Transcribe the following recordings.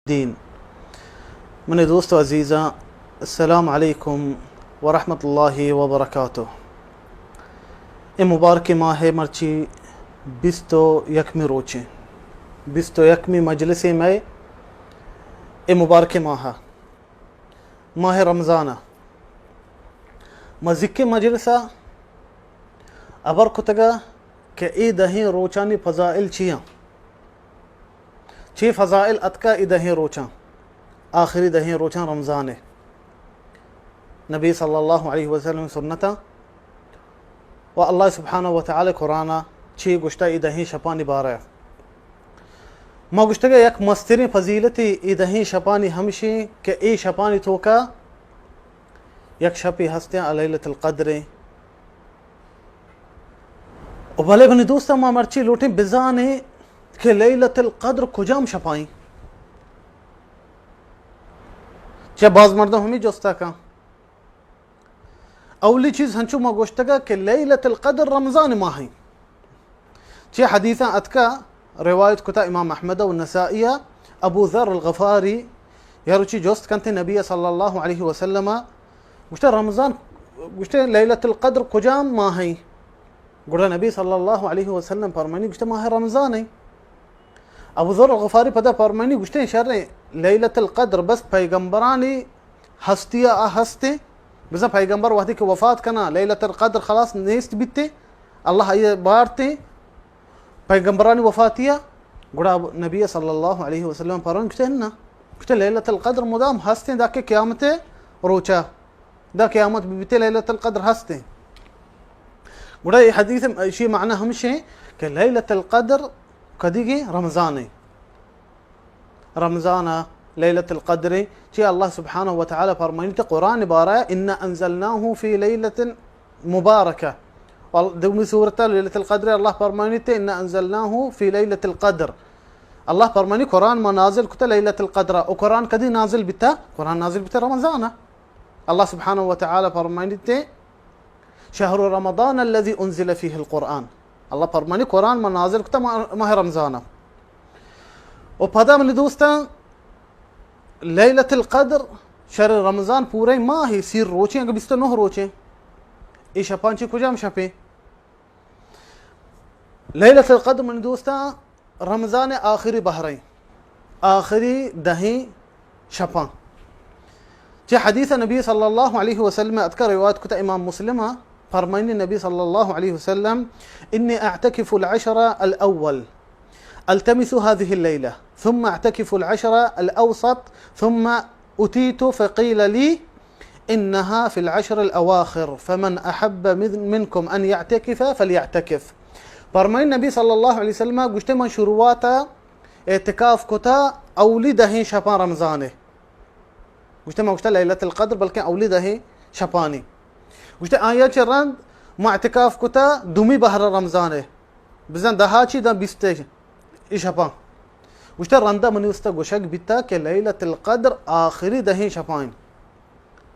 दीन मने दोस्तों अजीज़ा अस्सलाम अलैकुम वरहमतुल्लाहि वबरकातुह। ए मुबारक माह मर्ची बिस्तो यकमी रोचे बिस्तो यकमी मजलिस में ए मुबारक माह रमज़ाना मज़िक्के मजलिसा अबर कुतगा के ए दही रोचानी फ़ज़ाइल चिया ची फ़ज़ाइल अतका ए दही रोचा आखिरी दही रोचा रमज़ान है नबी सल्लल्लाहु अलैहि वसल्लम सुन्नता व अल्लाह सुब्हानहु व तआला कुराना ची गुश्ता ए दही शपानी बारा मा गुश्तगा यक मस्तरी फजीलती ए दही शपानी हमशी के ए शपानी तोका यक शपी हस्ते लैलतुल क़द्र और भले बनी दोस्त मा मर्ची लोटे बिजाने के लैलतुल क़द्र कुजाम शपाई चे बाज मर्दों हमें जोस्ता का अवली चीज हंचू मा गोश्तगा के लैलतुल क़द्र रमज़ान माही चे हदीसा अतका रिवायत कुता इमाम अहमद व नसाइया अबू ज़र अल-ग़फ़ारी या रुचि जोस्त कंते नबी सल्लल्लाहु अलैहि वसल्लम गुश्ता रमज़ान गुश्ता लैलतुल क़द्र कुजाम माही गुड़ा नबी सल्लल्लाहु अलैहि वसल्लम फरमानी गुश्ता माह रमज़ान है अबू ज़र अल-ग़फ़ारी पदा फरमानी गुश्ते शर लैलतुल क़द्र बस पैगंबरानी हस्तिया हस्ते बस पैगंबर वहदी के वफात कना लैलतुल क़द्र खलास नेस्त बिते अल्लाह ये बारते पैगंबरानी वफातिया गुड़ा नबी सल्लल्लाहु अलैहि वसल्लम फरमानी गुश्ते ना गुश्ते लैलतुल क़द्र मुदाम हस्ते दाके क़यामते रोचा दा क़यामत बिते लैलतुल क़द्र हस्ते गुड़ा ये हदीस इसी माना हमशे के लैलतुल क़द्र कदीगी रमज़ान रमज़ाना लैलतुल क़द्र ची अल्लाह सुब्हानहु व तआला फरमानी ते कुरान बारा इन्ना अंज़लनाहु फी लैलतिन मुबारका और दुमी सूरत लैलतुल क़द्र अल्लाह फरमानी ते इन्ना अंज़लनाहु फी लैलतिल क़द्र अल्लाह फरमानी कुरान मा नाज़िल कुता लैलतुल क़द्र और कुरान कदी नाज़िल बिता कुरान नाज़िल बिता रमज़ाना अल्लाह सुब्हानहु व तआला फरमानी ते शहरु रमज़ान अल्लज़ी उन्ज़िल फ़ीहिल क़ुरआन अल्लाह फरमानी कुरान मा नाज़िल कुता माह रमज़ाना और पदा मन दोस्ता लैलतुल क़द्र शहर रमज़ान पूरे माह ही सीर रोचे अगर बिस्तर नह रोचे ए शपांची कुजाम शपे लैलतुल क़द्र मन दोस्ता रमज़ान आखिरी बहरई आखिरी दही शपा चे हदीस नबी सल्लल्लाहु अलैहि वसल्लम अतका रिवायत कुता इमाम मुस्लिम फरमानी नबी सल्लल्लाहु अलैहि वसल्लम इन्नी अअतकिफुल अशरा अल-अव्वल अल्तमिसु हाज़िहि लैला थुम्मा अअतकिफुल अशरा अल-अवसत थुम्मा उतीतु फ़क़ील ली इन्नहा फ़िल अशर अल-अवाख़िर फ़मन अहब्ब मिनकुम अन यअतकिफ़ फ़लयअतकिफ़ फरमानी नबी सल्लल्लाहु अलैहि वसल्लम गुश्ते मन शुरुआत एतिकाफ़ कुता अवली दही शपा रमज़ान गुश्ते मन गुश्ता लैलतुल क़द्र बल्कि अवली दही शपानी गुश्ते आया चरंद मुअतिकाफ कुता दुमी बहर रमज़ान है बिजन दहाची दा बिस्ते इशपा गुश्ते रंदा मनी उस्ता गुशक बिता के लैलतुल क़द्र आखिरी दही शपाइन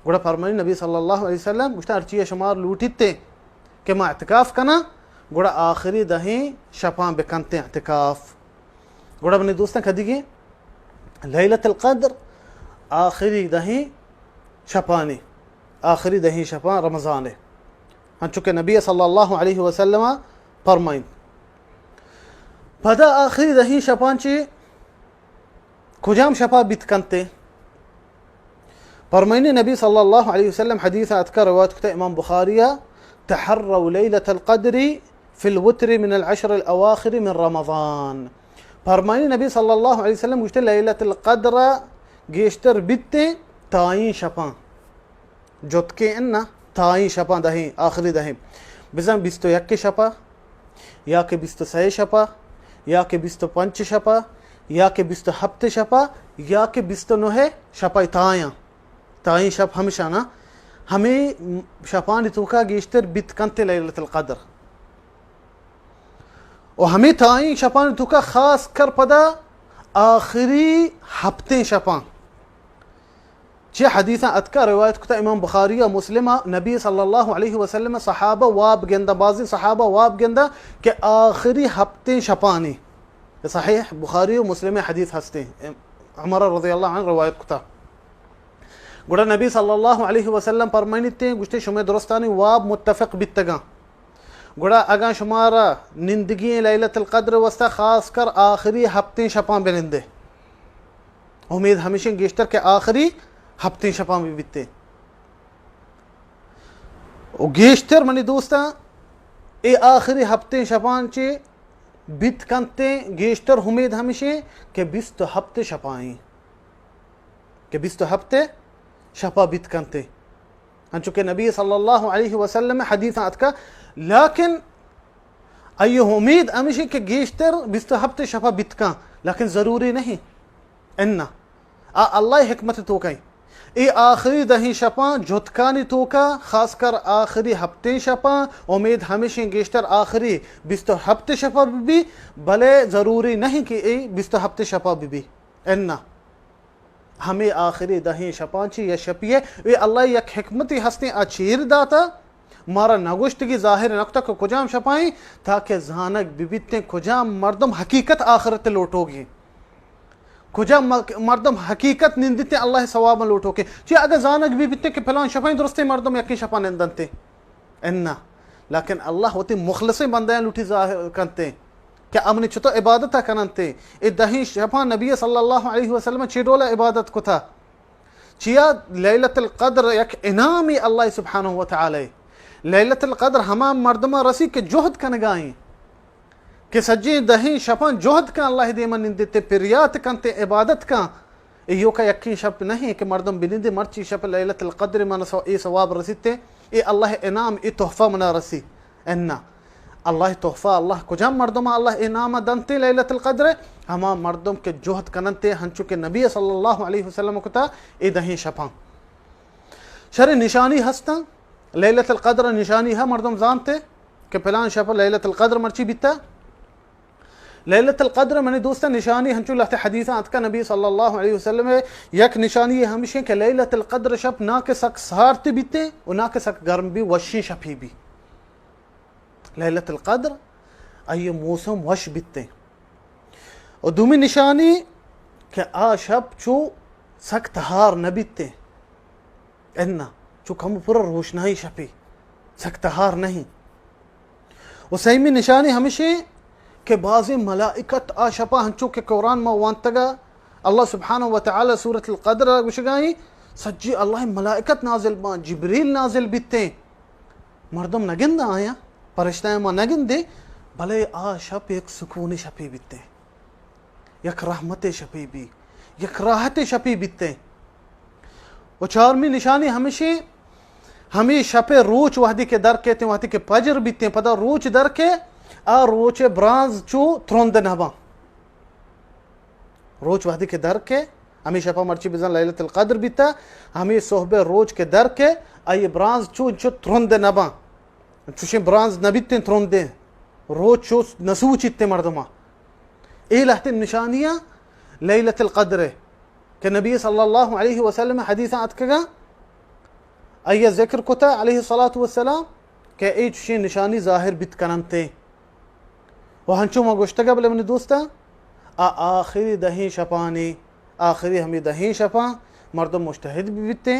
गुड़ा फरमानी नबी सल्लल्लाहु अलैहि वसल्लम गुश्ते अर्चिया शुमार लूटिते के मुअतिकाफ कना गुड़ा आखिरी दही शपा बेकंते इतिकाफ गुड़ा मनी दोस्ता कदीगे लैलतुल क़द्र आखिरी दही शपानी आखिरी दही शपा रमज़ान है हाँ चुके नबी सल्लल्लाहु अलैहि वसल्लम फरमाइन पदा आखिरी दही शपांची कुजाम शपा बितकंते फरमाइनी नबी सल्लल्लाहु अलैहि वसल्लम हदीस अतका रिवायत कुता इमाम बुखारिया तहर्रउ लैलतुल क़द्र फिल वत्र मिन अल अशर अल अवाखिर मिन रमज़ान फरमाइनी नबी सल्लल्लाहु अलैहि वसल्लम गुश्ते लैलतुल क़द्र गेश्तर बित्ते ताई शपा जोतके इन्ना ताई शपा दही आखिरी दही बिजन बिस्तो यक शपा या के बिस्तो सह शपा या के बिस्तो पंच शपा या के बिस्तो हफ्ते शपा या के बिस्तो नोहे शपा ताया ताई शप हमेशा ना हमें शपान तुका गेश्तर बित कंते लैलतुल क़द्र और हमें ताई शपान तुका खास कर पदा आखिरी हफ्ते शपा चे हदीसा अतका रिवायत कुता इमाम बुखारी मुस्लिम नबी सल्लल्लाहु अलैहि वसल्लम सहाबा वाब गेंदा बाजी सहाबा वाब गेंदा के आखिरी हफ्ते शपानी सहीह बुखारी और मुस्लिम हदीस हस्ते उमर रज़ियल्लाहु अन्हु रवायत कुता गुड़ा नबी सल्लल्लाहु अलैहि वसल्लम फरमाइते गुश्ते शुमे दुरुस्तानी वाब मुत्तफिक बित्तगा गुड़ा अगा शुमारा निंदगी लैलतुल क़द्र वस्ता खासकर आखिरी हफ्ते शपा बिनंदे उम्मीद हमेशा गेश्तर के आखिरी हफ्ते शपा में बिते गेश्तर मनी दोस्ता ए आखिरी हफ्ते शपान चे बित कंते गेश्तर उम्मीद हमेशा के 20 हफ्ते शपाई के 20 हफ्ते शपा बित कंते चूँकि नबी सल्लल्लाहु अलैहि वसल्लम हदीस का लेकिन अयो उम्मीद हमेशा के गेश्तर 20 हफ्ते शपा बित का लेकिन ज़रूरी नहीं इन्ना अल्लाह हिकमत तो कहीं ए आखिरी दही शपा जुतकानी तो का खासकर आखिरी हफ्ते शपा उम्मीद हमेशा गेश्तर आखिरी 20 हफ्ते शपा भी भले ज़रूरी नहीं कि ए 20 हफ्ते शपा भी इन्ना हमें आखिरी दही शपाची या शपिए वे अल्लाह यक हिकमती हस्ती अचीर दाता मारा नगुश्त की जाहिर नक्ता को कुजाम शपाई ताकि जानक बिबिते कुजाम मर्दम हकीकत आखिरत लौटोगी कुजाम मर्दम हकीकत निंदते अल्लाह सवाब लौटोगे ची अगर जानक बिबिते के फलान शपाई दुरुस्ते मर्दम यकी शपा निंदनते इन्ना लेकिन अल्लाह होती मुखलसे बंदे लुटी जाहिर करते क्या अमने चुतो इबादत करनते ए दही शपा नबी सल्लल्लाहु अलैहि वसल्लम चिडोला इबादत को था चिया लैलतुल क़द्र यक इनामी अल्लाह सुब्हानहु व तआला लैलतुल क़द्र हमा मर्दमा रसी के जोहद कन गाई के सज्जी दही शपा जोहद का अल्लाह दे मन देते पिरियात कंते इबादत का यो का यकी शप नहीं कि मर्दम बिनिंदे मर्ची शप लैलतुल क़द्र मन ए सवाब रसीते ए अल्लाह इनाम ए तोहफा मना रसी इन्ना अल्लाह तोहफा अल्लाह कुजाम मर्दमा अल्लाह इनाम दंते लैलतुल क़द्र हमा मर्दम के जोहद कनते हंचु के नबी सल्लल्लाहु अलैहि वसल्लम को ता ए दही शपा शर निशानी हस्ता लैलतुल क़द्र निशानी है मर्दम जानते कि फलान शप लैलतुल क़द्र मर्ची बिता लैलतुल क़द्र मैंने दोस्त निशानी हंचु लहते हदीस आत का नबी सल्लल्लाहु अलैहि वसल्लम यक निशानी हमेशा के लैलतुल क़द्र शप ना के सक सारते बीते और ना के सक गर्म भी वशी शफी भी लैलतुल क़द्र अय मौसम वश बिते और दूमी निशानी के आ शब चो सख्त हार न बिते इन्ना चो कम पूरा रोशनाई शपी सख्त हार नहीं और सही में निशानी हमेशा के बाज़ी मलाइकत आ शपा हंचो के कुरान में वांतगा अल्लाह सुब्हानहु व तआला सूरतुल क़द्र गुशगाई सज्जी अल्लाह मलाइकत नाजिल बा जिब्रील नाजिल बिते मर्दम नगिंदा आया परिश्ता में नगिंदे भले आ शप एक सुकून शपी बिते यक रहमत शपी भी यक राहत शपी बिते और चारमी निशानी हमेशा हमें शपे रोच वहदी के दर कहते वहदी के पजर बिते पता रोच दर के आ रोचे ब्रांज चो थ्रोंद नबा रोच वहदी के दर के हमें शपा मर्ची बिजन लैलतुल क़द्र बिता हमें सोहबे रोज के दर के आई ब्रांज चो चो थ्रोंद नबा चुशे ब्रांज नबिते थ्रोंदे रोज चो नसू चित्ते मर्दमा ए लहते निशानियां लैलतुल क़द्र के नबी सल्लल्लाहु अलैहि वसल्लम हदीस आतकगा अय जिक्र कोता अलैहि सलातु वस्सलाम के ए चुशे निशानी जाहिर बित करनते वहंचो मा गोश्तगा बले मने दोस्ता आखिरी दही शपानी आखिरी हमें दही शपा मर्दम मुश्तहिद भी बिते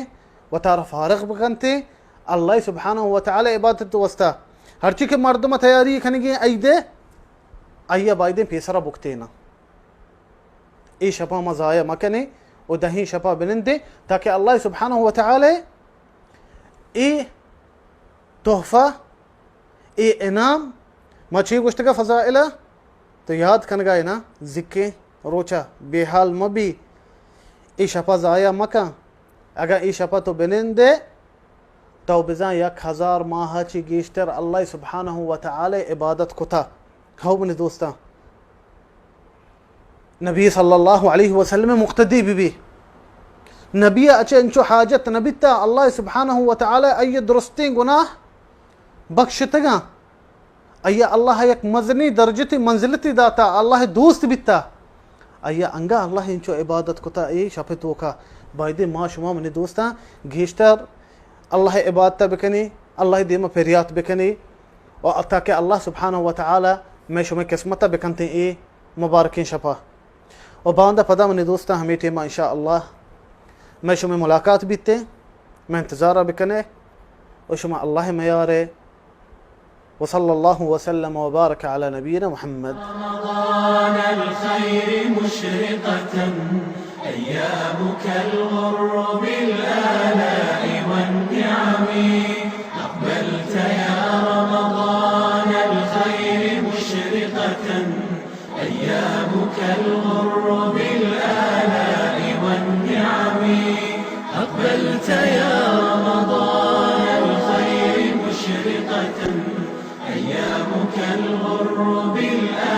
वतार फारग बकनते अल्लाह सुब्हानहु व तआला इबादत वस्ता हर चीज के मर्दम तैयारी खनगे आइदे आइया बाइदे पेसरा बुकते ना ए शपा मजाया मकने और दही शपा बिनंदे ताकि अल्लाह सुब्हानहु व तआला ए तोहफा ए इनाम मछी गुश्त का फ़ज़ाइला तो याद खन गए ना जिक्के रोचा बेहाल मबी ए शपा ज़ाया मका अगर ए शपा तो बिनंदे तो बिजा 1000 माह ची गेश्तर अल्लाह सुब्हानहु व तआला इबादत कुता हाउ बने दोस्ता नबी सल्लल्लाहु अलैहि वसल्लम मुक्तदी भी नबी अच्छे इंचो हाजत नबीता अल्लाह सुब्हानहु व तआला अय दुरुस्ती गुनाह बख्शतगा अय्या अल्लाह एक मजनी दर्जती मंजिलती दाता अल्लाह दोस्त बिता अय्या अंगा अल्लाह इंचो इबादत कुता ए शपतो का बायदे मा शुमा मने दोस्ता गेश्तर अल्लाह इबादत बकनी अल्लाह देमा फेरियात बकनी और ताकि अल्लाह सुब्हानहु व तआला मैं शुमा किस्मत बकनते ए मुबारकिन शपा और बांदा पदा मनी दोस्ता हमें टेमा इंशाअल्लाह मैं शुमे मुलाकात बीते मैं इंतज़ार बिकने और शुमा अल्लाह मयारे वसल्लल्लाहु वसल्लम व बारक अला नबीना मुहम्मद। रमज़ान الخير مشرقة أيامك الغر بالآلاء والنعم أقبلت يا رمضان الخير مشرقة أيامك الغر بالآلاء والنعم أقبلت يا رمضان الخير مشرقة أيامك الغر بالآلاء